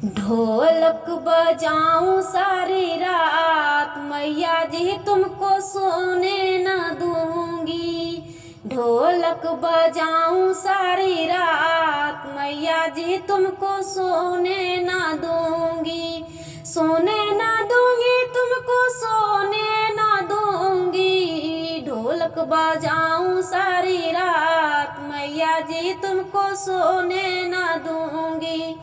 ढोलक बजाऊं सारी रात मैया जी तुमको सोने न दूंगी। ढोलक बजाऊं सारी रात मैया जी तुमको सोने न दूंगी। सोने न दूंगी तुमको सोने न दूंगी। ढोलक बजाऊं सारी रात मैया जी तुमको सोने न दूंगी।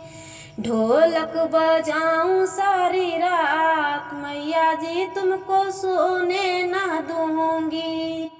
ढोलक बजाऊं सारी रात मैया जी तुमको सोने न दूंगी।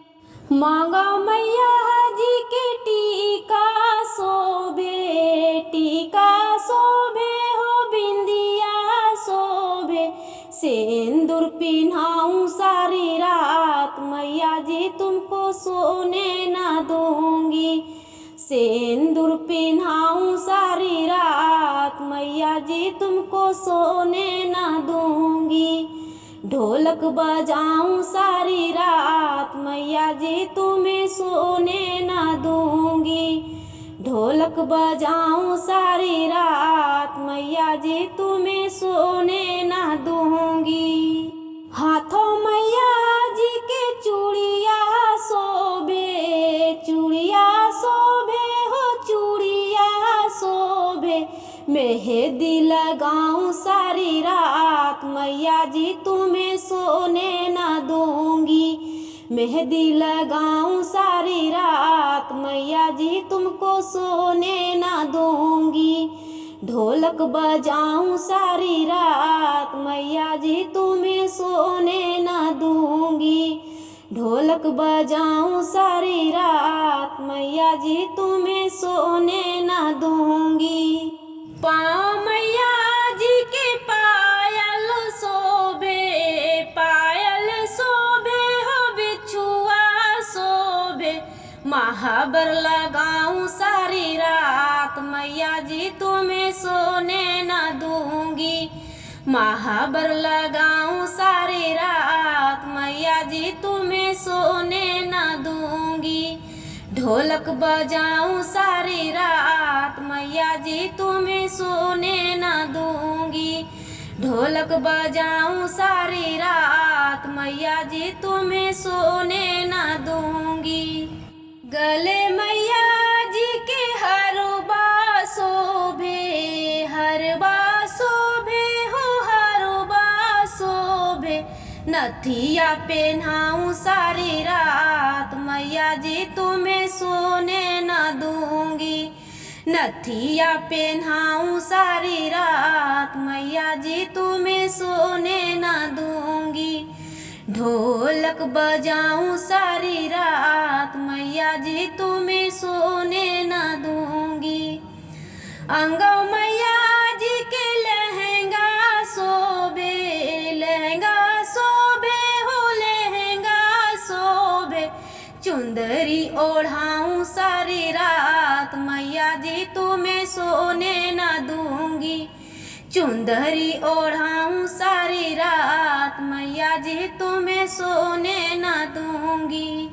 मांगा मैया जी के टीका शोभे, टीका शोभे हो बिंदिया शोभे। सिंदूर पिन्हाऊं सारी रात मैया जी तुमको सोने न दूंगी। सिंदूर पिन्हाऊं सारी रात मैया जी तुमको सोने न दूंगी। ढोलक बजाऊं सारी रात मैया जी तुम्हें सोने न दूंगी। ढोलक बजाऊं सारी रात मैया जी तुम्हें सोने न दूंगी। हाथों मैया जी के चूड़िया शोभे, चूड़िया शोभे हो चूड़िया शोभे। मेहंदी लगाऊं सारी रात मैया जी तुम्हें सोने न दूंगी। मेहंदी लगाऊं सारी रात मैया जी तुमको सोने न दूंगी। ढोलक बजाऊं सारी रात मैया जी तुम्हें सोने न दूंगी। ढोलक बजाऊं सारी रात मैया जी तुम्हें सोने न दूंगी। पाँव मैया जी के पायल शोभे, पायल शोभे हो बिछुआ शोभे। महाबर लगाऊं सारी रात मैया जी तुम्हें सोने न दूंगी। महाबर लगाऊं सारी रात मैया जी तुम्हें सोने न दूंगी। ढोलक बजाऊं सारी रात मैया जी तुम्हें सोने न दूंगी। ढोलक बजाऊं सारी रात मैया जी तुम्हें सोने न दूंगी। गले मैया जी के हरबा शोभे, हरबा शोभे हो हरबा शोभे। नथिया पहनाऊं सारी रात मैया जी तुम्हें सोने न दूंगी। नथिया पहनाऊं सारी रात मैया जी तुम्हें सोने न दूंगी। ढोलक बजाऊं सारी रात मैया जी तुम्हें सोने न दूंगी। अंगों मैया जी के लहंगा शोभे, लहंगा शोभे हो लहंगा शोभे। चुंदरी ओढ़ाऊं सारी रात मैया जी तुम्हें सोने न दूंगी। चुंदरी ओढ़ाऊं सारी रात मैया जी तुम्हें सोने न दूंगी।